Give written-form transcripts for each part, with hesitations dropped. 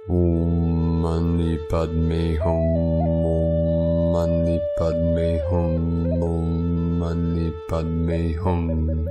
Om Mani Padme Hum. Om Mani Padme Hum. Om Mani Padme Hum.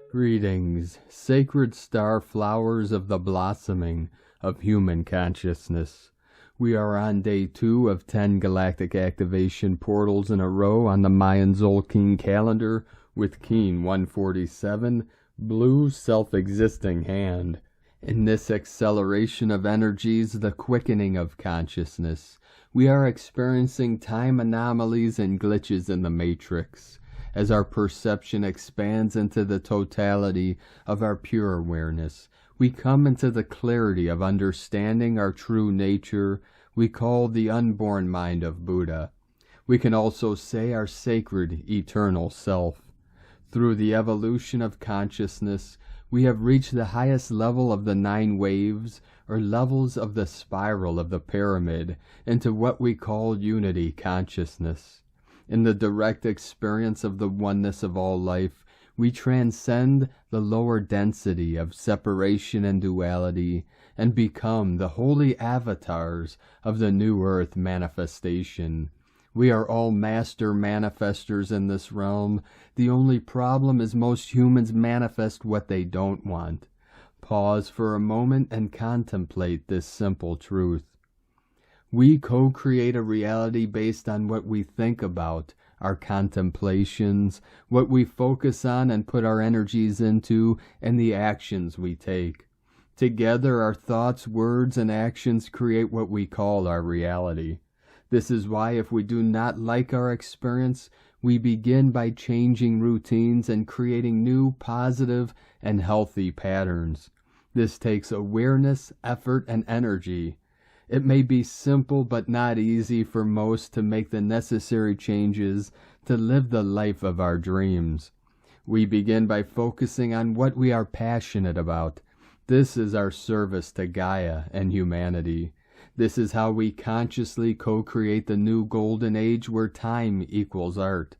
Greetings, sacred star flowers of the blossoming of human consciousness. We are on day 2 of 10 galactic activation portals in a row on the Mayan Zolkin calendar with Keen 147, blue self-existing hand. In this acceleration of energies, the quickening of consciousness, we are experiencing time anomalies and glitches in the matrix. As our perception expands into the totality of our pure awareness, we come into the clarity of understanding our true nature we call the unborn mind of Buddha. We can also say our sacred, eternal self. Through the evolution of consciousness, we have reached the highest level of the 9 waves, or levels of the spiral of the pyramid, into what we call unity consciousness. In the direct experience of the oneness of all life, we transcend the lower density of separation and duality and become the holy avatars of the new earth manifestation. We are all master manifestors in this realm. The only problem is most humans manifest what they don't want. Pause for a moment and contemplate this simple truth. We co-create a reality based on what we think about, our contemplations, what we focus on and put our energies into, and the actions we take. Together, our thoughts, words, and actions create what we call our reality. This is why if we do not like our experience, we begin by changing routines and creating new, positive, and healthy patterns. This takes awareness, effort, and energy. It may be simple but not easy for most to make the necessary changes to live the life of our dreams. We begin by focusing on what we are passionate about. This is our service to Gaia and humanity. This is how we consciously co-create the new golden age where time equals art.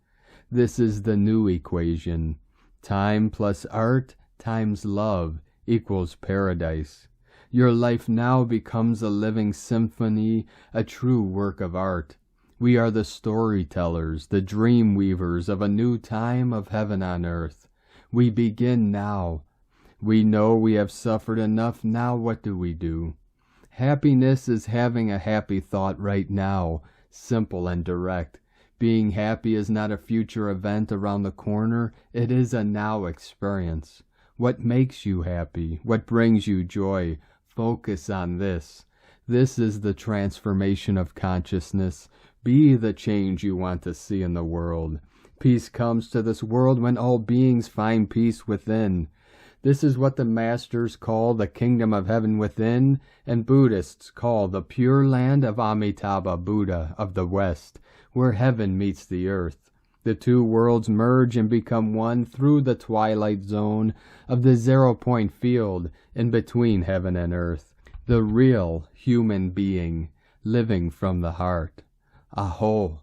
This is the new equation. Time plus art times love equals paradise. Your life now becomes a living symphony, a true work of art. We are the storytellers, the dream weavers of a new time of heaven on earth. We begin now. We know we have suffered enough. Now what do we do? Happiness is having a happy thought right now, simple and direct. Being happy is not a future event around the corner. It is a now experience. What makes you happy? What brings you joy? Focus on this. This is the transformation of consciousness. Be the change you want to see in the world. Peace comes to this world when all beings find peace within. This is what the masters call the kingdom of heaven within, and Buddhists call the pure land of Amitabha Buddha of the West, where heaven meets the earth. The two worlds merge and become one through the twilight zone of the 0-point field in between heaven and earth. The real human being living from the heart. Aho!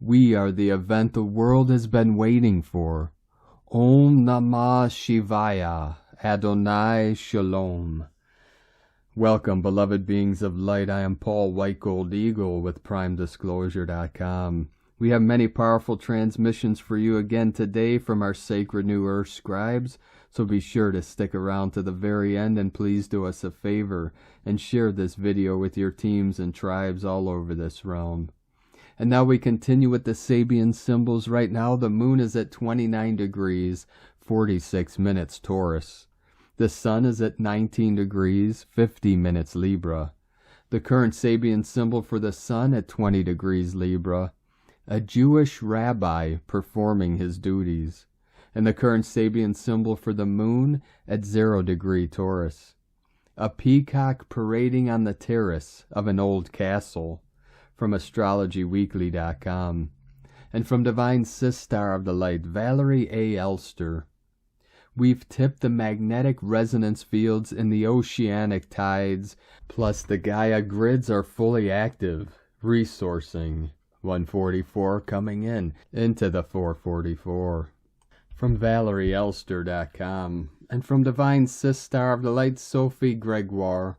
We are the event the world has been waiting for. Om Namah Shivaya, Adonai Shalom. Welcome, beloved beings of light. I am Paul White Gold Eagle with PrimeDisclosure.com. We have many powerful transmissions for you again today from our sacred New Earth scribes, so be sure to stick around to the very end and please do us a favor and share this video with your teams and tribes all over this realm. And now we continue with the Sabian symbols. Right now the moon is at 29 degrees, 46 minutes Taurus. The sun is at 19 degrees, 50 minutes Libra. The current Sabian symbol for the sun at 20 degrees Libra. A Jewish rabbi performing his duties. And the current Sabian symbol for the moon at 0 degree Taurus. A peacock parading on the terrace of an old castle. From astrologyweekly.com. And from Divine Sistar of the Light, Valerie A. Elster. We've tipped the magnetic resonance fields in the oceanic tides, plus the Gaia grids are fully active, resourcing. 144 coming into the 444. From ValerieElster.com. And from Divine Sistar of the Light, Sophie Gregoire.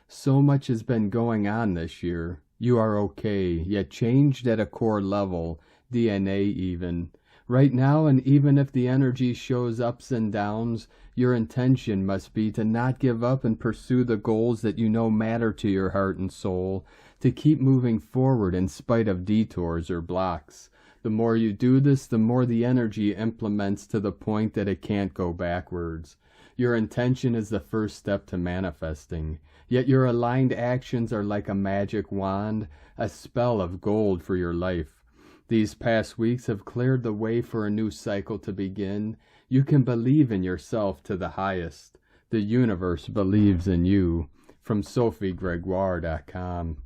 So much has been going on this year. You are okay, yet changed at a core level, DNA even. Right now, and even if the energy shows ups and downs, your intention must be to not give up and pursue the goals that you know matter to your heart and soul, to keep moving forward in spite of detours or blocks. The more you do this, the more the energy implements to the point that it can't go backwards. Your intention is the first step to manifesting, yet your aligned actions are like a magic wand, a spell of gold for your life. These past weeks have cleared the way for a new cycle to begin. You can believe in yourself to the highest. The universe believes in you. From SophieGregoire.com.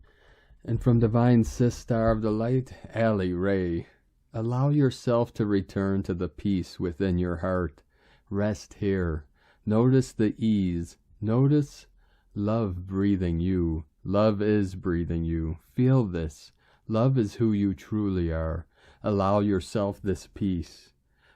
And from Divine Sis Star of the Light, Allie Ray. Allow yourself to return to the peace within your heart. Rest here. Notice the ease. Notice love breathing you. Love is breathing you. Feel this. Love is who you truly are. Allow yourself this peace.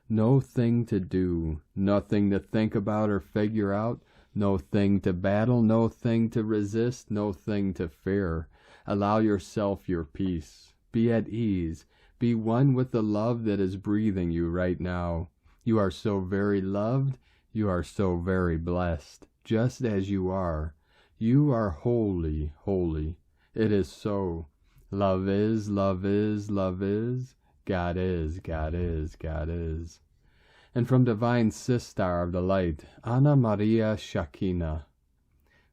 No thing to do, nothing to think about or figure out, no thing to battle, no thing to resist, no thing to fear. Allow yourself your peace. Be at ease. Be one with the love that is breathing you right now. You are so very loved. You are so very blessed, just as you are. You are holy, holy. It is so. Love is, love is, love is. God is, God is, God is. And from Divine Sister of the Light, Anna Maria Shakina.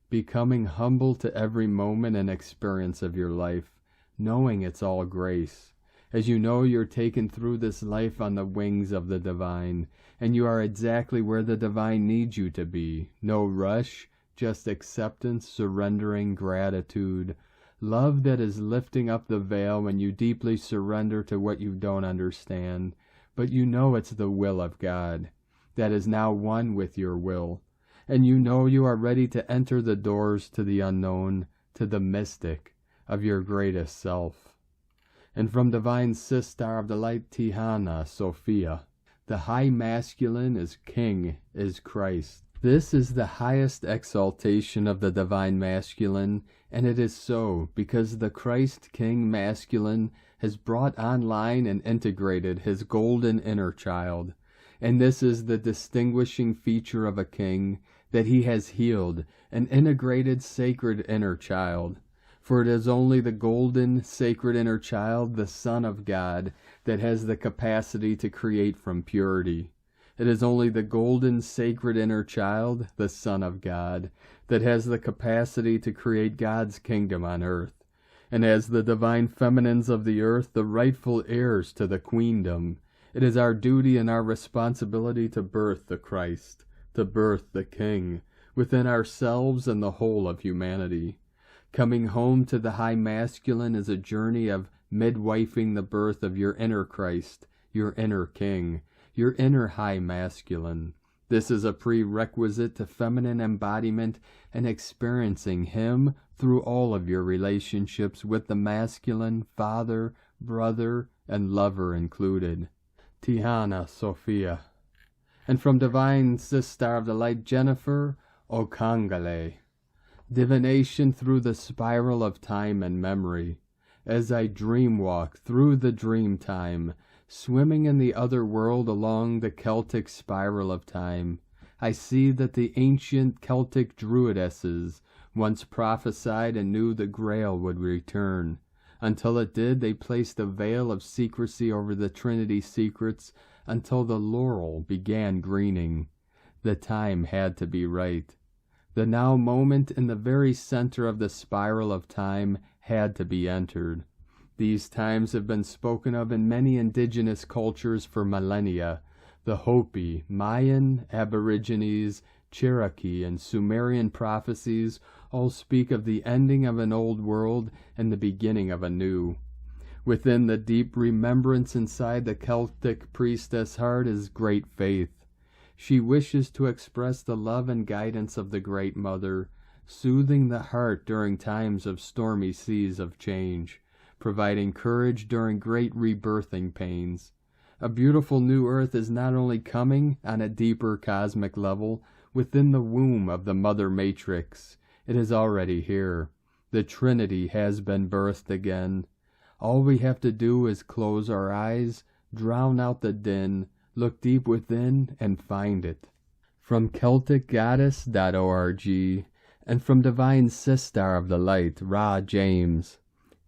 Becoming humble to every moment and experience of your life, knowing it's all grace. As you know, you're taken through this life on the wings of the divine, and you are exactly where the divine needs you to be. No rush, just acceptance, surrendering, gratitude. Love that is lifting up the veil when you deeply surrender to what you don't understand, but you know it's the will of God that is now one with your will, and you know you are ready to enter the doors to the unknown, to the mystic of your greatest self. And from Divine Sister of the Light, Tihana Sophia, the high masculine is King, is Christ. This is the highest exaltation of the divine masculine, and it is so because the Christ King masculine has brought online and integrated his golden inner child. And this is the distinguishing feature of a king, that he has healed an integrated sacred inner child. For it is only the golden sacred inner child, the Son of God, that has the capacity to create from purity. It is only the golden sacred inner child, the Son of God, that has the capacity to create God's kingdom on earth. And as the divine feminines of the earth, the rightful heirs to the queendom, it is our duty and our responsibility to birth the Christ, to birth the King, within ourselves and the whole of humanity. Coming home to the high masculine is a journey of midwifing the birth of your inner Christ, your inner King, your inner high masculine. This is a prerequisite to feminine embodiment and experiencing him through all of your relationships with the masculine, father, brother, and lover included. Tihana Sophia. And from Divine Sister of the Light, Jennifer Okangale. Divination through the spiral of time and memory. As I dream walk through the dream time, swimming in the other world along the Celtic spiral of time, I see that the ancient Celtic druidesses once prophesied and knew the Grail would return. Until it did, they placed a veil of secrecy over the Trinity secrets until the laurel began greening. The time had to be right. The now moment in the very center of the spiral of time had to be entered. These times have been spoken of in many indigenous cultures for millennia. The Hopi, Mayan, Aborigines, Cherokee, and Sumerian prophecies all speak of the ending of an old world and the beginning of a new. Within the deep remembrance inside the Celtic priestess heart is great faith. She wishes to express the love and guidance of the Great Mother, soothing the heart during times of stormy seas of change, providing courage during great rebirthing pains. A beautiful new earth is not only coming on a deeper cosmic level within the womb of the Mother Matrix. It is already here. The Trinity has been birthed again. All we have to do is close our eyes, drown out the din, look deep within, and find it. From CelticGoddess.org and from Divine Sistar of the Light, Ra James.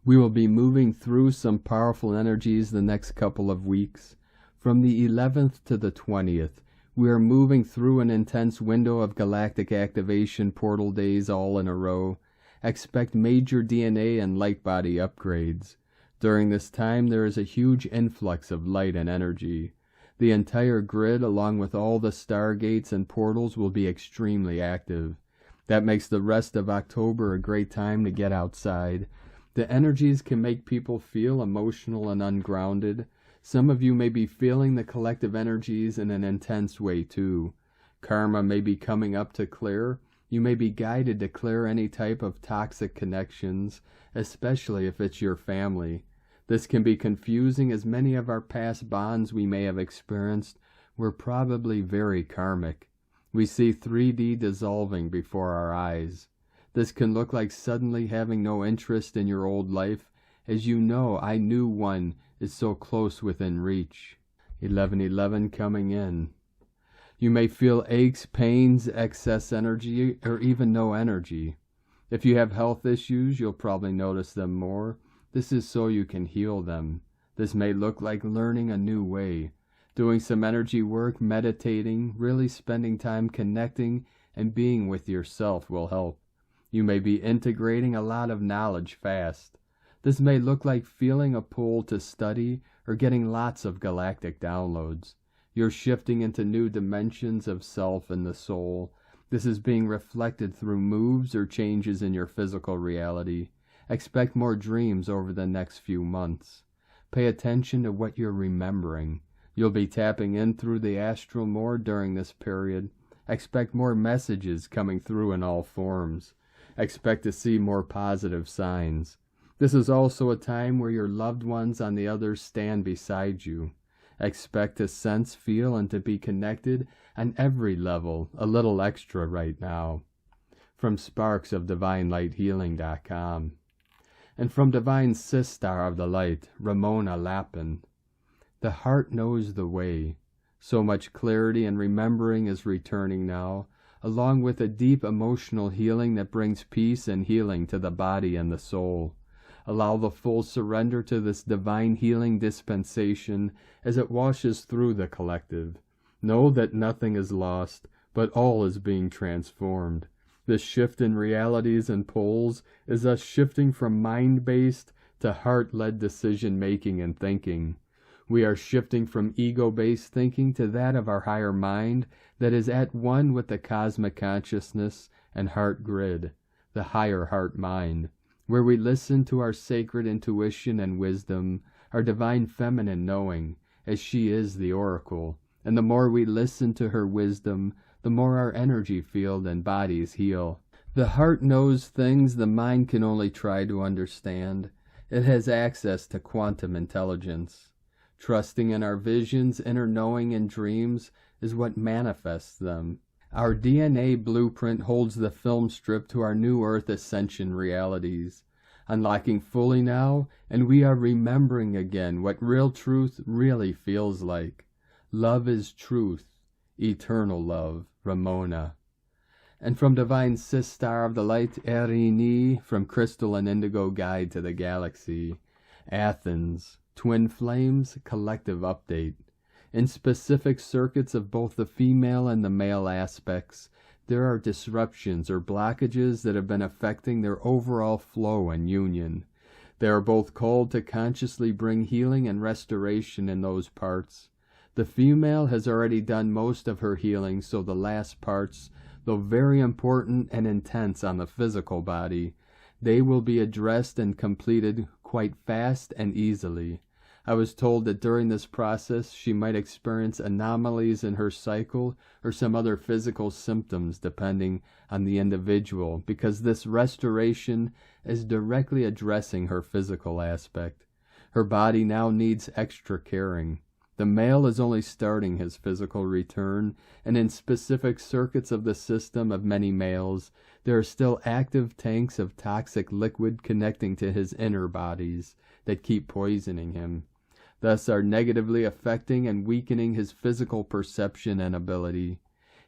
We will be moving through some powerful energies the next couple of weeks. From the 11th to the 20th, we are moving through an intense window of galactic activation portal days all in a row. Expect major DNA and light body upgrades. During this time, there is a huge influx of light and energy. The entire grid, along with all the stargates and portals, will be extremely active. That makes the rest of October a great time to get outside. The energies can make people feel emotional and ungrounded. Some of you may be feeling the collective energies in an intense way too. Karma may be coming up to clear. You may be guided to clear any type of toxic connections, especially if it's your family. This can be confusing, as many of our past bonds we may have experienced were probably very karmic. We see 3D dissolving before our eyes. This can look like suddenly having no interest in your old life. As you know, I knew one is so close within reach. 1111 coming in. You may feel aches, pains, excess energy, or even no energy. If you have health issues, you'll probably notice them more. This is so you can heal them. This may look like learning a new way, doing some energy work, meditating, really spending time connecting and being with yourself will help. You may be integrating a lot of knowledge fast. This may look like feeling a pull to study or getting lots of galactic downloads. You're shifting into new dimensions of self and the soul. This is being reflected through moves or changes in your physical reality. Expect more dreams over the next few months. Pay attention to what you're remembering. You'll be tapping in through the astral more during this period. Expect more messages coming through in all forms. Expect to see more positive signs. This is also a time where your loved ones on the others stand beside you. Expect to sense, feel, and to be connected on every level, a little extra right now. From sparksofdivinelighthealing.com. And from Divine Sistar of the Light, Ramona Lappin. The heart knows the way. So much clarity and remembering is returning now, along with a deep emotional healing that brings peace and healing to the body and the soul. Allow the full surrender to this divine healing dispensation as it washes through the collective. Know that nothing is lost, but all is being transformed. This shift in realities and poles is us shifting from mind-based to heart-led decision-making and thinking. We are shifting from ego-based thinking to that of our higher mind that is at one with the cosmic consciousness and heart grid, the higher heart mind, where we listen to our sacred intuition and wisdom, our divine feminine knowing, as she is the oracle. And the more we listen to her wisdom, the more our energy field and bodies heal. The heart knows things the mind can only try to understand. It has access to quantum intelligence. Trusting in our visions, inner knowing, and dreams is what manifests them. Our DNA blueprint holds the film strip to our new Earth Ascension realities. Unlocking fully now, and we are remembering again what real truth really feels like. Love is truth, eternal love, Ramona. And from Divine Sistar of the Light, Erini, from Crystal and Indigo Guide to the Galaxy, Athens, Twin Flames, Collective Update. In specific circuits of both the female and the male aspects, there are disruptions or blockages that have been affecting their overall flow and union. They are both called to consciously bring healing and restoration in those parts. The female has already done most of her healing, so the last parts, though very important and intense on the physical body, they will be addressed and completed quite fast and easily. I was told that during this process she might experience anomalies in her cycle or some other physical symptoms depending on the individual, because this restoration is directly addressing her physical aspect. Her body now needs extra caring. The male is only starting his physical return, and in specific circuits of the system of many males, There are still active tanks of toxic liquid connecting to his inner bodies that keep poisoning him, thus are negatively affecting and weakening his physical perception and ability.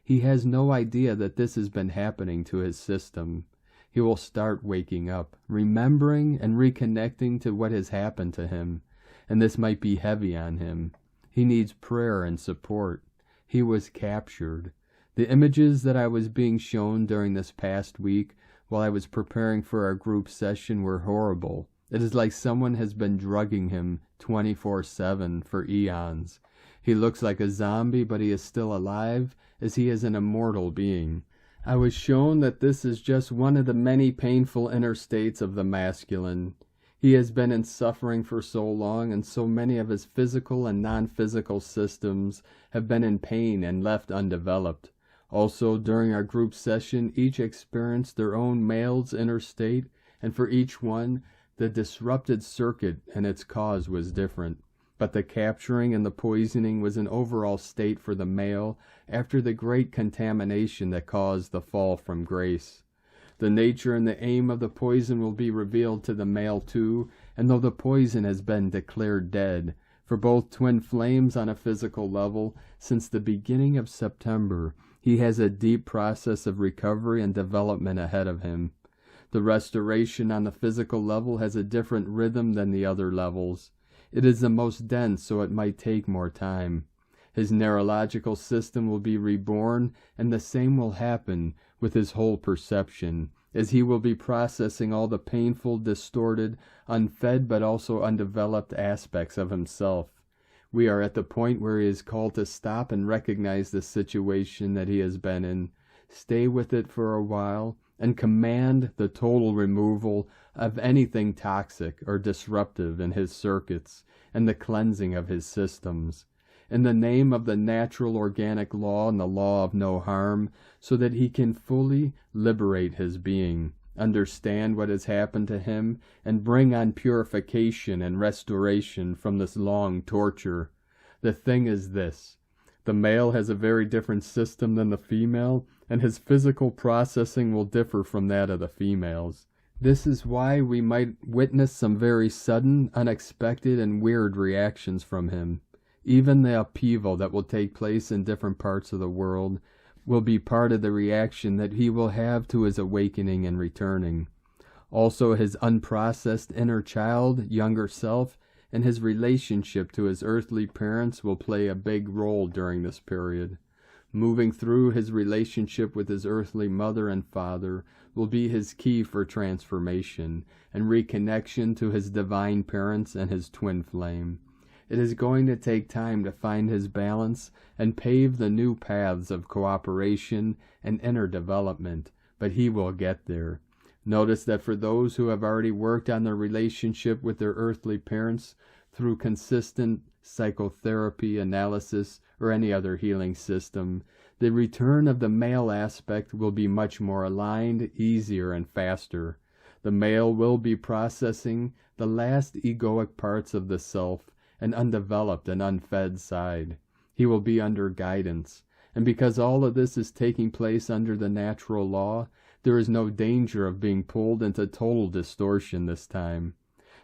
He has no idea that this has been happening to his system. He will start waking up, remembering and reconnecting to what has happened to him, and this might be heavy on him. He needs prayer and support. He was captured. The images that I was being shown during this past week while I was preparing for our group session were horrible. It is like someone has been drugging him 24/7 for eons. He looks like a zombie, but he is still alive, as he is an immortal being. I was shown that this is just one of the many painful inner states of the masculine. He has been in suffering for so long, and so many of his physical and non-physical systems have been in pain and left undeveloped. Also, during our group session, each experienced their own male's inner state, and for each one, the disrupted circuit and its cause was different. But the capturing and the poisoning was an overall state for the male after the great contamination that caused the fall from grace. The nature and the aim of the poison will be revealed to the male too, and though the poison has been declared dead, for both twin flames on a physical level, since the beginning of September, he has a deep process of recovery and development ahead of him. The restoration on the physical level has a different rhythm than the other levels. It is the most dense, so it might take more time. His neurological system will be reborn, and the same will happen with his whole perception, as he will be processing all the painful, distorted, unfed but also undeveloped aspects of himself. We are at the point where he is called to stop and recognize the situation that he has been in, stay with it for a while, and command the total removal of anything toxic or disruptive in his circuits and the cleansing of his systems, in the name of the natural organic law and the law of no harm, so that he can fully liberate his being, understand what has happened to him, and bring on purification and restoration from this long torture. The thing is this: the male has a very different system than the female, and his physical processing will differ from that of the females. This is why we might witness some very sudden, unexpected, and weird reactions from him. Even the upheaval that will take place in different parts of the world will be part of the reaction that he will have to his awakening and returning. Also, his unprocessed inner child, younger self, and his relationship to his earthly parents will play a big role during this period. Moving through his relationship with his earthly mother and father will be his key for transformation and reconnection to his divine parents and his twin flame. It is going to take time to find his balance and pave the new paths of cooperation and inner development, but he will get there. Notice that for those who have already worked on their relationship with their earthly parents through consistent psychotherapy, analysis, or any other healing system, the return of the male aspect will be much more aligned, easier, and faster. The male will be processing the last egoic parts of the self, an undeveloped and unfed side. He will be under guidance, and because all of this is taking place under the natural law, there is no danger of being pulled into total distortion this time.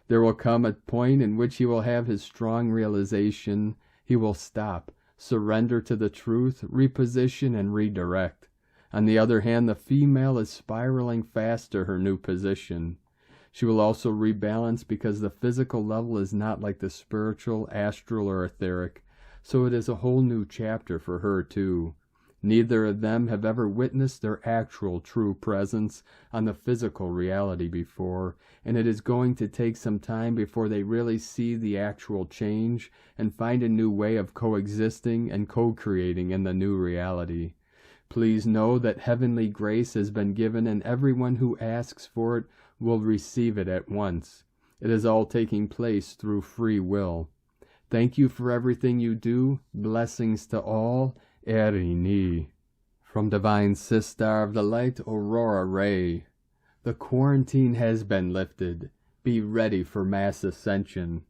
There will come a point in which he will have his strong realization. He will stop, surrender to the truth, reposition, and redirect. On the other hand, the female is spiraling fast to her new position. She will also rebalance because the physical level is not like the spiritual, astral, or etheric, so it is a whole new chapter for her too. Neither of them have ever witnessed their actual true presence on the physical reality before, and it is going to take some time before they really see the actual change and find a new way of coexisting and co-creating in the new reality. Please know that heavenly grace has been given, and everyone who asks for it will receive it at once. It is all taking place through free will. Thank you for everything you do. Blessings to all. Erini. From Divine Sister of the Light, Aurora Ray. The quarantine has been lifted. Be ready for mass ascension.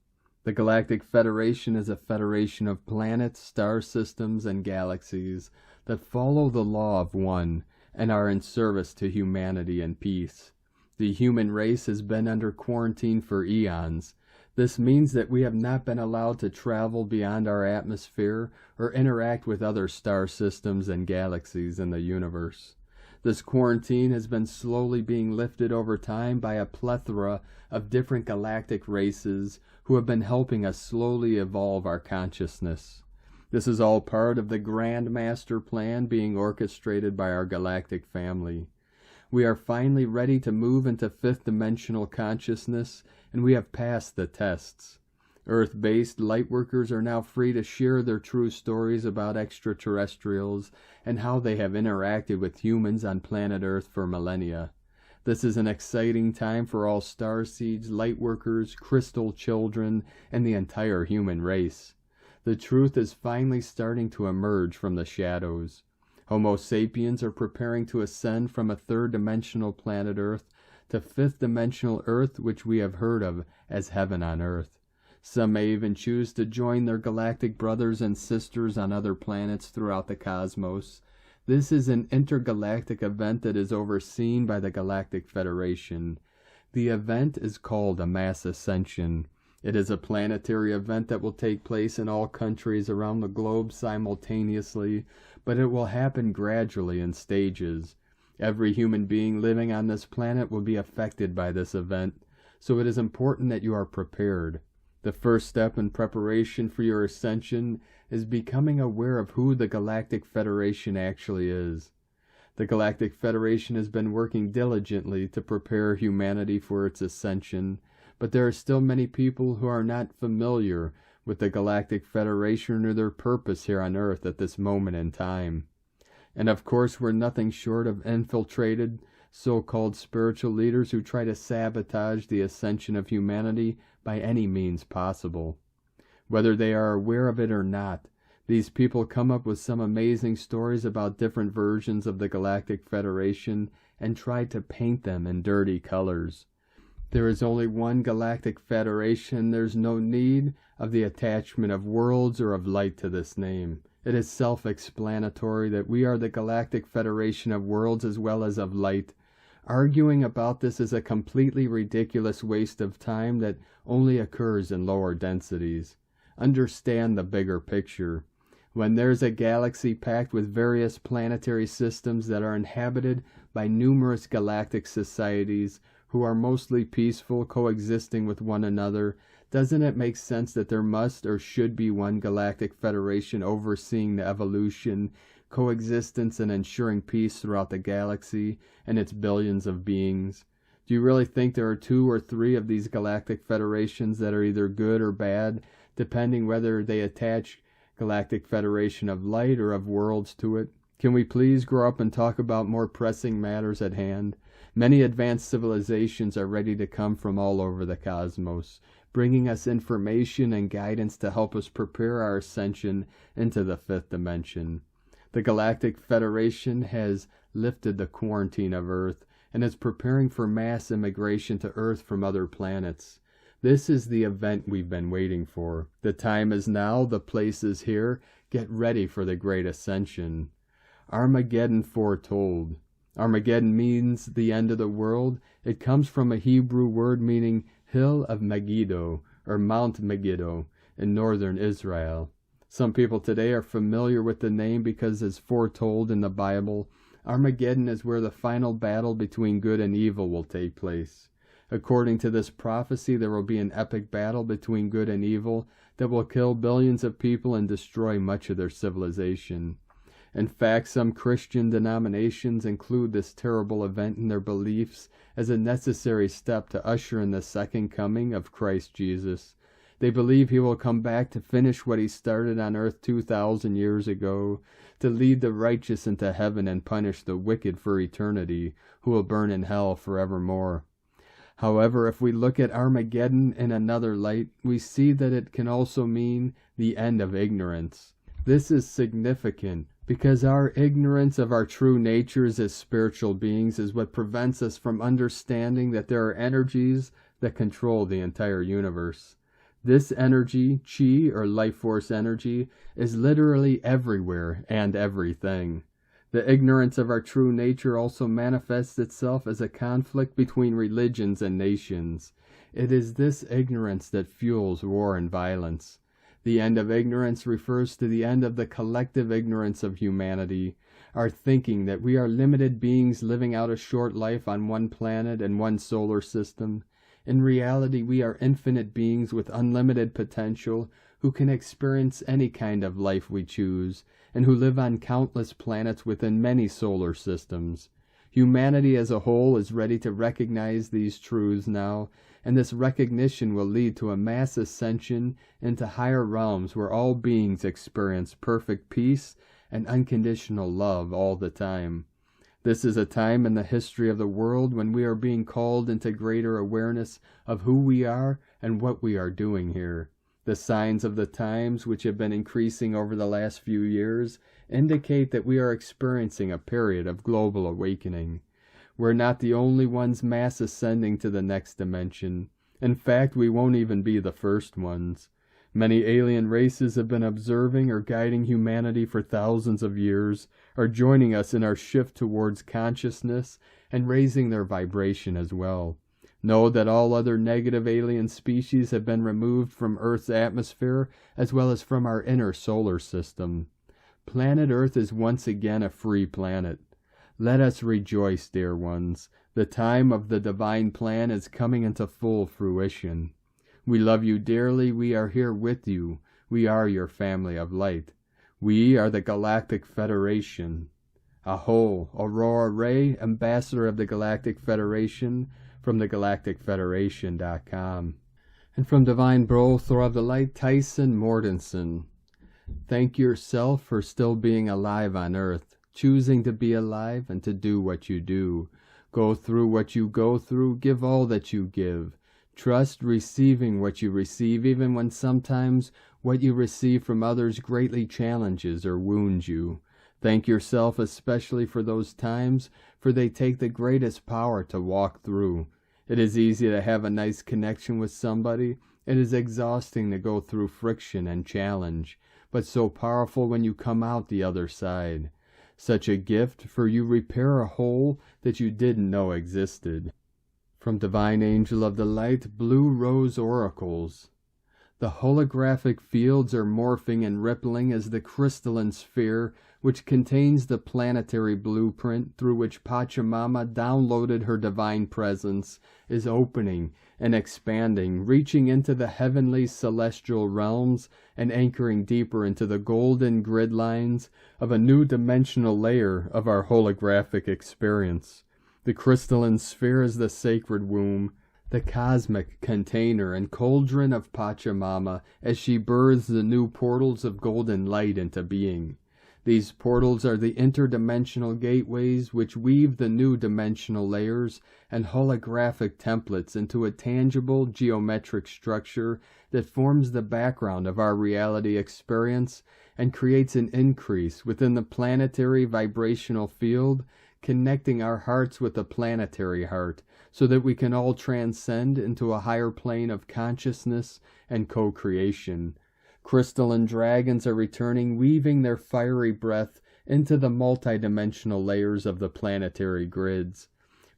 The Galactic Federation is a federation of planets, star systems, and galaxies that follow the law of one and are in service to humanity and peace. The human race has been under quarantine for eons. This means that we have not been allowed to travel beyond our atmosphere or interact with other star systems and galaxies in the universe. This quarantine has been slowly being lifted over time by a plethora of different galactic races who have been helping us slowly evolve our consciousness. This is all part of the grand master plan being orchestrated by our galactic family. We are finally ready to move into fifth-dimensional consciousness, and we have passed the tests. Earth-based lightworkers are now free to share their true stories about extraterrestrials and how they have interacted with humans on planet Earth for millennia. This is an exciting time for all starseeds, lightworkers, crystal children, and the entire human race. The truth is finally starting to emerge from the shadows. Homo sapiens are preparing to ascend from a third-dimensional planet Earth to fifth-dimensional Earth, which we have heard of as heaven on Earth. Some may even choose to join their galactic brothers and sisters on other planets throughout the cosmos. This is an intergalactic event that is overseen by the Galactic Federation. The event is called a mass ascension. It is a planetary event that will take place in all countries around the globe simultaneously, but it will happen gradually in stages. Every human being living on this planet will be affected by this event, so it is important that you are prepared. The first step in preparation for your ascension is becoming aware of who the Galactic Federation actually is. The Galactic Federation has been working diligently to prepare humanity for its ascension, but there are still many people who are not familiar with the Galactic Federation or their purpose here on Earth at this moment in time. And of course, we're nothing short of infiltrated, so-called spiritual leaders who try to sabotage the ascension of humanity by any means possible. Whether they are aware of it or not, these people come up with some amazing stories about different versions of the Galactic Federation and try to paint them in dirty colors. There is only one Galactic Federation. There's no need of the attachment of worlds or of light to this name. It is self-explanatory that we are the Galactic Federation of worlds as well as of light. Arguing about this is a completely ridiculous waste of time that only occurs in lower densities. Understand the bigger picture. When there's a galaxy packed with various planetary systems that are inhabited by numerous galactic societies who are mostly peaceful, coexisting with one another, doesn't it make sense that there must or should be one Galactic Federation overseeing the evolution, coexistence, and ensuring peace throughout the galaxy and its billions of beings? Do you really think there are 2 or 3 of these Galactic Federations that are either good or bad, depending whether they attach Galactic Federation of Light or of Worlds to it? Can we please grow up and talk about more pressing matters at hand? Many advanced civilizations are ready to come from all over the cosmos, bringing us information and guidance to help us prepare our ascension into the 5th dimension. The Galactic Federation has lifted the quarantine of Earth and is preparing for mass immigration to Earth from other planets. This is the event we've been waiting for. The time is now, the place is here. Get ready for the Great Ascension. Armageddon foretold. Armageddon means the end of the world. It comes from a Hebrew word meaning Hill of Megiddo, or Mount Megiddo, in northern Israel. Some people today are familiar with the name because, as foretold in the Bible, Armageddon is where the final battle between good and evil will take place. According to this prophecy, there will be an epic battle between good and evil that will kill billions of people and destroy much of their civilization. In fact, some Christian denominations include this terrible event in their beliefs as a necessary step to usher in the second coming of Christ Jesus. They believe he will come back to finish what he started on earth 2,000 years ago, to lead the righteous into heaven and punish the wicked for eternity, who will burn in hell forevermore. However, if we look at Armageddon in another light, we see that it can also mean the end of ignorance. This is significant because our ignorance of our true natures as spiritual beings is what prevents us from understanding that there are energies that control the entire universe. This energy, chi or life force energy, is literally everywhere and everything. The ignorance of our true nature also manifests itself as a conflict between religions and nations. It is this ignorance that fuels war and violence. The end of ignorance refers to the end of the collective ignorance of humanity, our thinking that we are limited beings living out a short life on one planet and one solar system. In reality, we are infinite beings with unlimited potential who can experience any kind of life we choose, and who live on countless planets within many solar systems. Humanity as a whole is ready to recognize these truths now, and this recognition will lead to a mass ascension into higher realms where all beings experience perfect peace and unconditional love all the time. This is a time in the history of the world when we are being called into greater awareness of who we are and what we are doing here. The signs of the times, which have been increasing over the last few years, indicate that we are experiencing a period of global awakening. We're not the only ones mass ascending to the next dimension. In fact, we won't even be the first ones. Many alien races have been observing or guiding humanity for thousands of years, are joining us in our shift towards consciousness and raising their vibration as well. Know that all other negative alien species have been removed from Earth's atmosphere as well as from our inner solar system. Planet Earth is once again a free planet. Let us rejoice, dear ones. The time of the divine plan is coming into full fruition. We love you dearly. We are here with you. We are your family of light. We are the Galactic Federation. Aho, Aurora Ray, Ambassador of the Galactic Federation, from thegalacticfederation.com. And from Divine Bro, Thor of the Light, Tyson Mortensen. Thank yourself for still being alive on Earth, choosing to be alive and to do what you do. Go through what you go through, give all that you give. Trust receiving what you receive, even when sometimes what you receive from others greatly challenges or wounds you. Thank yourself especially for those times, for they take the greatest power to walk through. It is easy to have a nice connection with somebody. It is exhausting to go through friction and challenge, but so powerful when you come out the other side. Such a gift, for you repair a hole that you didn't know existed. From Divine Angel of the Light, Blue Rose Oracles. The holographic fields are morphing and rippling as the crystalline sphere, which contains the planetary blueprint through which Pachamama downloaded her divine presence, is opening and expanding, reaching into the heavenly celestial realms and anchoring deeper into the golden grid lines of a new dimensional layer of our holographic experience. The crystalline sphere is the sacred womb, the cosmic container and cauldron of Pachamama as she births the new portals of golden light into being. These portals are the interdimensional gateways which weave the new dimensional layers and holographic templates into a tangible geometric structure that forms the background of our reality experience and creates an increase within the planetary vibrational field, connecting our hearts with the planetary heart, so that we can all transcend into a higher plane of consciousness and co-creation. Crystalline dragons are returning, weaving their fiery breath into the multidimensional layers of the planetary grids,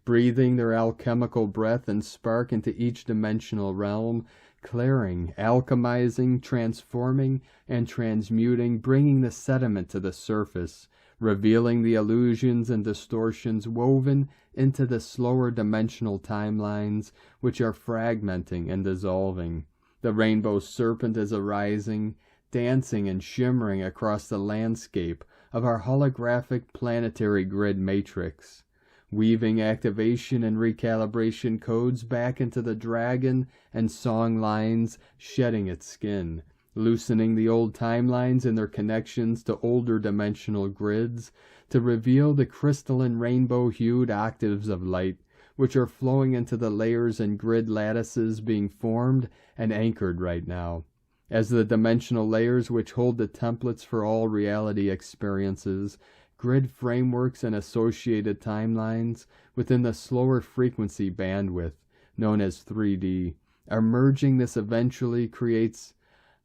breathing their alchemical breath and spark into each dimensional realm, clearing, alchemizing, transforming, and transmuting, bringing the sediment to the surface, revealing the illusions and distortions woven into the slower dimensional timelines which are fragmenting and dissolving. The rainbow serpent is arising, dancing and shimmering across the landscape of our holographic planetary grid matrix, weaving activation and recalibration codes back into the dragon and song lines, shedding its skin, loosening the old timelines and their connections to older dimensional grids to reveal the crystalline rainbow-hued octaves of light, which are flowing into the layers and grid lattices being formed and anchored right now. As the dimensional layers which hold the templates for all reality experiences, grid frameworks and associated timelines within the slower frequency bandwidth, known as 3D, are merging. This eventually creates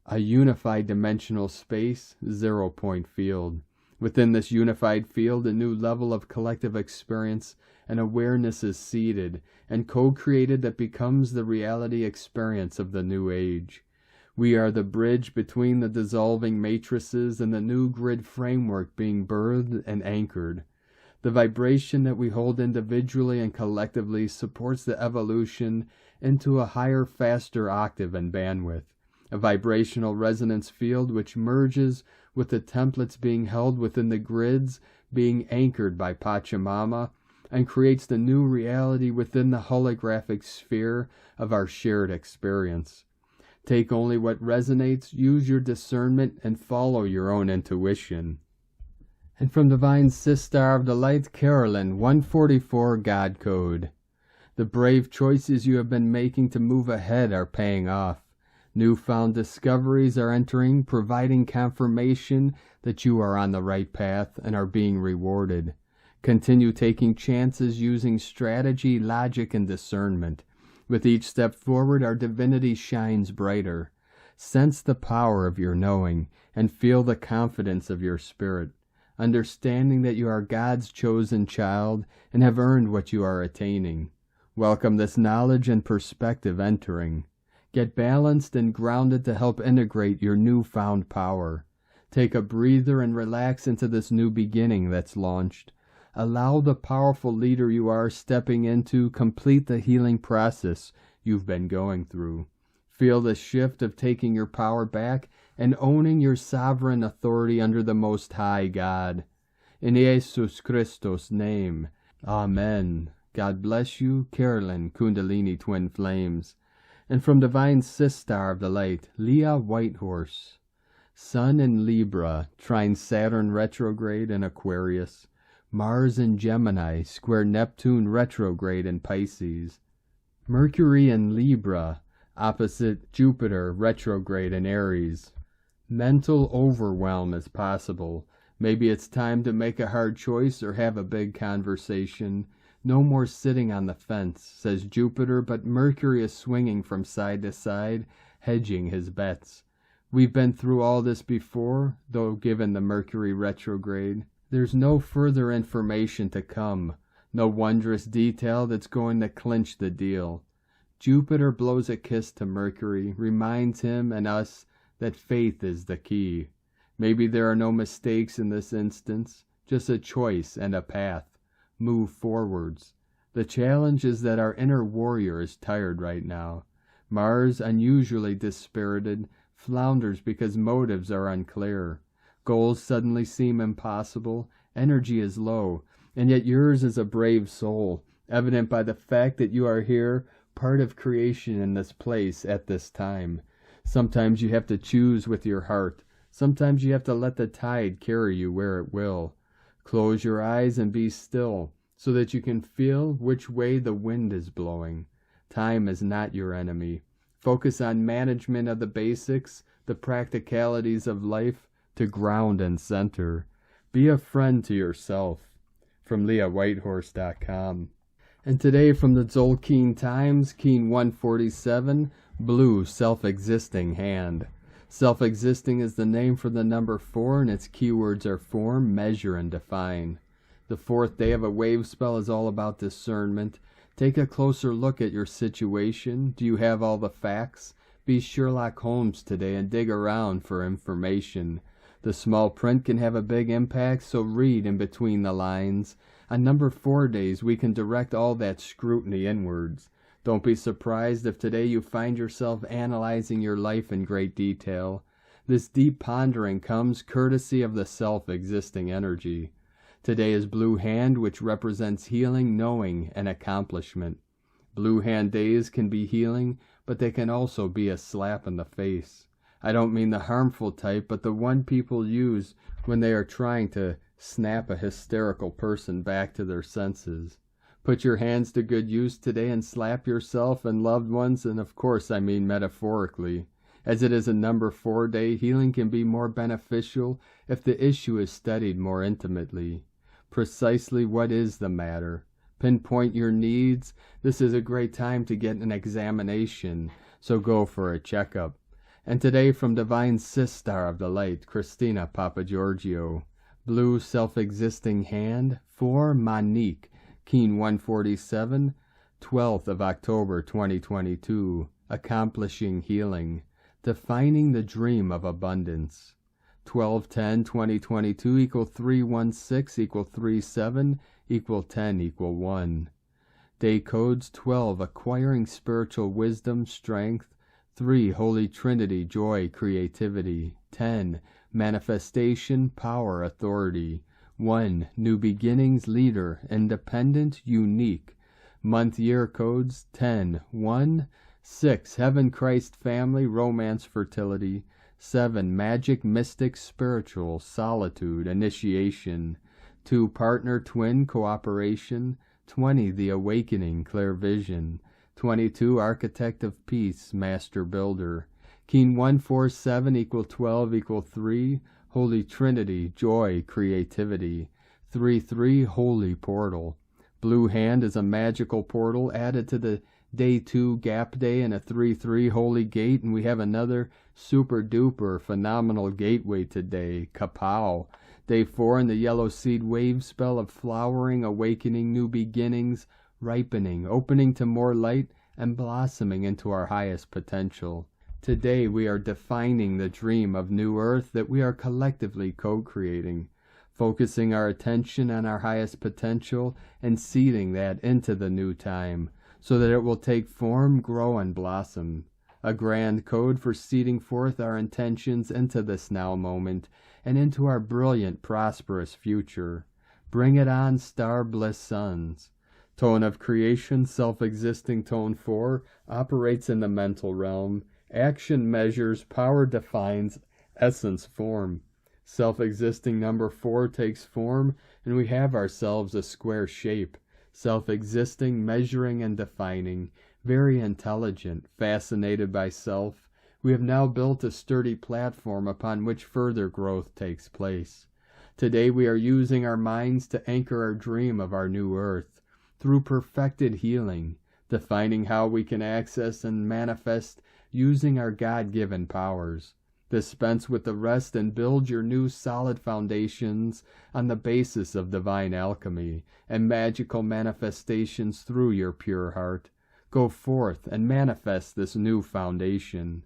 a unified dimensional space, zero-point field. Within this unified field, a new level of collective experience and awareness is seeded and co-created that becomes the reality experience of the new age. We are the bridge between the dissolving matrices and the new grid framework being birthed and anchored. The vibration that we hold individually and collectively supports the evolution into a higher, faster octave and bandwidth, a vibrational resonance field which merges with the templates being held within the grids being anchored by Pachamama and creates the new reality within the holographic sphere of our shared experience. Take only what resonates, use your discernment, and follow your own intuition. And from Divine Sister of the Light, Carolyn, 144 God Code. The brave choices you have been making to move ahead are paying off. Newfound discoveries are entering, providing confirmation that you are on the right path and are being rewarded. Continue taking chances using strategy, logic, and discernment. With each step forward, our divinity shines brighter. Sense the power of your knowing and feel the confidence of your spirit, understanding that you are God's chosen child and have earned what you are attaining. Welcome this knowledge and perspective entering. Get balanced and grounded to help integrate your newfound power. Take a breather and relax into this new beginning that's launched. Allow the powerful leader you are stepping into complete the healing process you've been going through. Feel the shift of taking your power back and owning your sovereign authority under the Most High God. In Jesus Christos' name, Amen. God bless you, Carolyn, Kundalini Twin Flames. And from Divine Sister of the Light, Leah Whitehorse. Sun in Libra, trine Saturn retrograde in Aquarius. Mars in Gemini, square Neptune retrograde in Pisces. Mercury in Libra, opposite Jupiter retrograde in Aries. Mental overwhelm is possible. Maybe it's time to make a hard choice or have a big conversation. No more sitting on the fence, says Jupiter, but Mercury is swinging from side to side, hedging his bets. We've been through all this before, though given the Mercury retrograde. There's no further information to come, no wondrous detail that's going to clinch the deal. Jupiter blows a kiss to Mercury, reminds him and us that faith is the key. Maybe there are no mistakes in this instance, just a choice and a path. Move forwards. The challenge is that our inner warrior is tired right now. Mars, unusually dispirited, flounders because motives are unclear. Goals suddenly seem impossible, energy is low, and yet yours is a brave soul, evident by the fact that you are here, part of creation in this place at this time. Sometimes you have to choose with your heart. Sometimes you have to let the tide carry you where it will. Close your eyes and be still, so that you can feel which way the wind is blowing. Time is not your enemy. Focus on management of the basics, the practicalities of life, to ground and center. Be a friend to yourself. From LeahWhitehorse.com. And today from the Tzolk'in Times, Keen 147, Blue Self-Existing Hand. Self-existing is the name for the number 4, and its keywords are form, measure, and define. The 4th day of a wave spell is all about discernment. Take a closer look at your situation. Do you have all the facts? Be Sherlock Holmes today and dig around for information. The small print can have a big impact, so read in between the lines. On number 4 days, we can direct all that scrutiny inwards. Don't be surprised if today you find yourself analyzing your life in great detail. This deep pondering comes courtesy of the self-existing energy. Today is Blue Hand, which represents healing, knowing, and accomplishment. Blue Hand days can be healing, but they can also be a slap in the face. I don't mean the harmful type, but the one people use when they are trying to snap a hysterical person back to their senses. Put your hands to good use today and slap yourself and loved ones, and of course I mean metaphorically. As it is a number 4 day, healing can be more beneficial if the issue is studied more intimately. Precisely what is the matter? Pinpoint your needs. This is a great time to get an examination, so go for a checkup. And today from Divine Sister of the Light, Christina Papagiorgio. blue self-existing hand, 4 Manique, Keen 147, 12th of October 2022, accomplishing healing, defining the dream of abundance. 12-10-2022 equal 316 equal 37 equal 10 equal 1. Day codes 12, acquiring spiritual wisdom, strength. 3, Holy Trinity, joy, creativity. 10, manifestation, power, authority. 1, new beginnings, leader, independent, unique. Month year codes 10, 1, 6, heaven, Christ, family, romance, fertility. 7, magic, mystic, spiritual, solitude, initiation. 2, partner, twin, cooperation. 20, the awakening, clear vision. 22, architect of peace, master builder. Keen 147 equal 12 equal 3, Holy Trinity, joy, creativity. 3-3, holy portal. Blue hand is a magical portal added to the day 2 gap day and a 3-3 holy gate, and we have another super duper phenomenal gateway today, Kapow. Day 4 in the yellow seed wave spell of flowering, awakening, new beginnings, ripening, opening to more light, and blossoming into our highest potential. Today we are defining the dream of new earth that we are collectively co-creating, focusing our attention on our highest potential and seeding that into the new time, so that it will take form, grow, and blossom. A grand code for seeding forth our intentions into this now moment and into our brilliant, prosperous future. Bring it on, star bliss sons. Tone of creation, self-existing tone 4, operates in the mental realm. Action measures, power defines, essence form. Self-existing number 4 takes form, and we have ourselves a square shape. Self-existing, measuring and defining, very intelligent, fascinated by self, we have now built a sturdy platform upon which further growth takes place. Today we are using our minds to anchor our dream of our new earth, through perfected healing, defining how we can access and manifest using our God-given powers. Dispense with the rest and build your new solid foundations on the basis of divine alchemy and magical manifestations through your pure heart. Go forth and manifest this new foundation.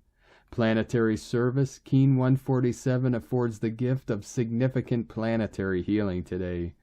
Planetary service, Keen 147 affords the gift of significant planetary healing today.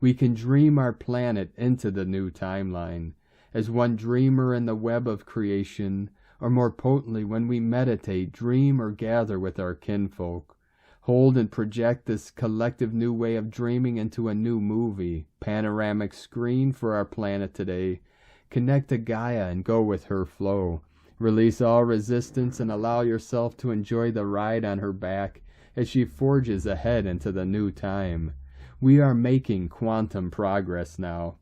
We can dream our planet into the new timeline, as one dreamer in the web of creation, or more potently when we meditate, dream, or gather with our kinfolk. Hold and project this collective new way of dreaming into a new movie, panoramic screen for our planet today. Connect to Gaia and go with her flow. Release all resistance and allow yourself to enjoy the ride on her back as she forges ahead into the new time. We are making quantum progress now.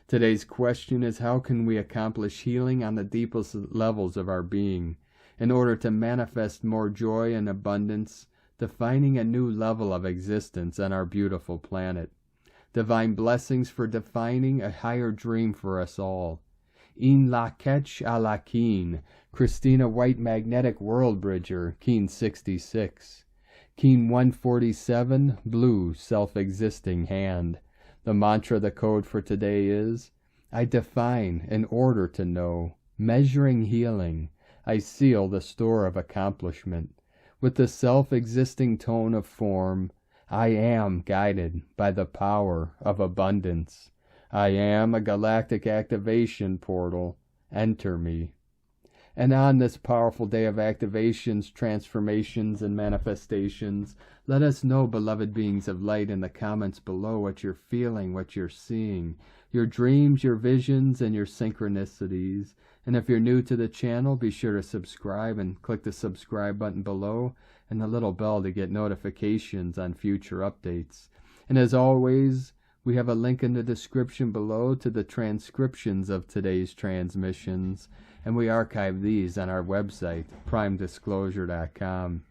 Today's question is, how can we accomplish healing on the deepest levels of our being in order to manifest more joy and abundance, defining a new level of existence on our beautiful planet? Divine blessings for defining a higher dream for us all. In la ketch a la keen, Christina White Magnetic World Bridger, Keen 66. Keen 147, blue, self-existing hand. The mantra, the code for today is, I define in order to know, measuring healing. I seal the store of accomplishment. With the self-existing tone of form, I am guided by the power of abundance. I am a galactic activation portal. Enter me. And on this powerful day of activations, transformations, and manifestations, let us know, beloved beings of light, in the comments below what you're feeling, what you're seeing, your dreams, your visions, and your synchronicities. And if you're new to the channel, be sure to subscribe and click the subscribe button below and the little bell to get notifications on future updates. And as always, we have a link in the description below to the transcriptions of today's transmissions, and we archive these on our website, primedisclosure.com.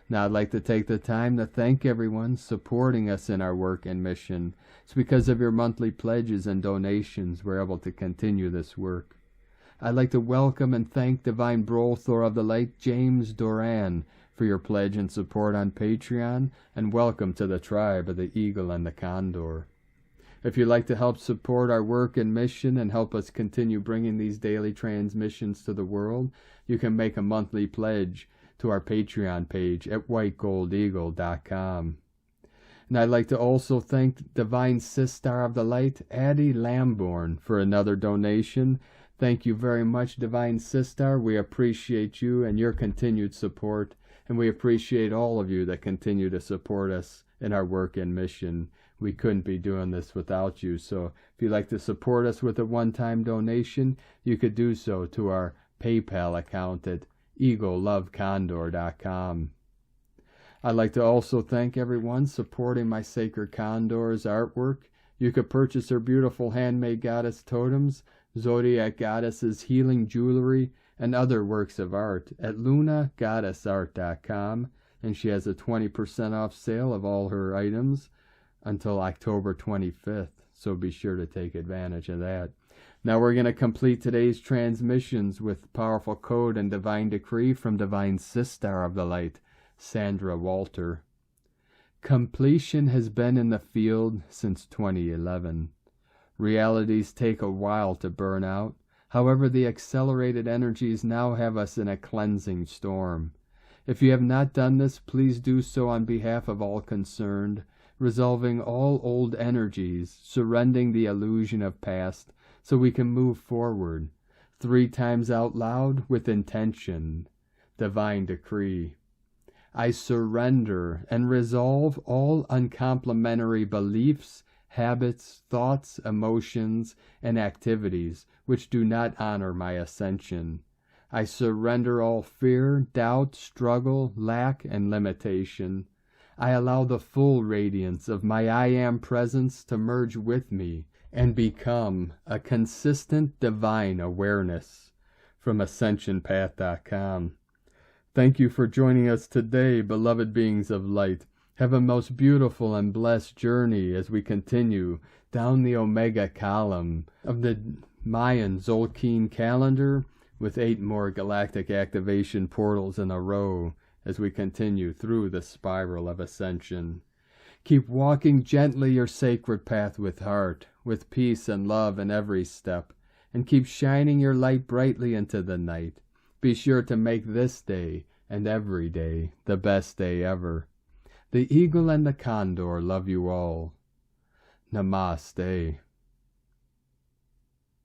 Now, I'd like to take the time to thank everyone supporting us in our work and mission. It's because of your monthly pledges and donations we're able to continue this work. I'd like to welcome and thank Divine Brolthor of the Light, James Doran, for your pledge and support on Patreon, and welcome to the tribe of the Eagle and the Condor. If you'd like to help support our work and mission and help us continue bringing these daily transmissions to the world, you can make a monthly pledge to our Patreon page at whitegoldeagle.com. And I'd like to also thank Divine Sister of the Light, Addie Lamborn, for another donation. Thank you very much, Divine Sister. We appreciate you and your continued support, and we appreciate all of you that continue to support us in our work and mission. We couldn't be doing this without you. So if you'd like to support us with a one-time donation, you could do so to our PayPal account at eaglelovecondor.com. I'd like to also thank everyone supporting my Sacred Condor's artwork. You could purchase her beautiful handmade goddess totems, Zodiac Goddesses healing jewelry, and other works of art at lunagoddessart.com, and she has a 20% off sale of all her items until October 25th, so be sure to take advantage of that. Now we're going to complete today's transmissions with powerful code and divine decree from Divine Sister of the Light, Sandra Walter. Completion has been in the field since 2011. Realities take a while to burn out. However, the accelerated energies now have us in a cleansing storm. If you have not done this, please do so on behalf of all concerned, resolving all old energies, surrendering the illusion of past, so we can move forward. 3 times out loud with intention. Divine decree. I surrender and resolve all uncomplimentary beliefs, habits, thoughts, emotions, and activities which do not honor my ascension. I surrender all fear, doubt, struggle, lack, and limitation. I allow the full radiance of my I Am presence to merge with me and become a consistent divine awareness. From AscensionPath.com. Thank you for joining us today, beloved beings of light. Have a most beautiful and blessed journey as we continue down the Omega column of the Mayan Zolkeen calendar with 8 more galactic activation portals in a row as we continue through the spiral of ascension. Keep walking gently your sacred path with heart, with peace and love in every step, and keep shining your light brightly into the night. Be sure to make this day and every day the best day ever. The Eagle and the Condor love you all. Namaste.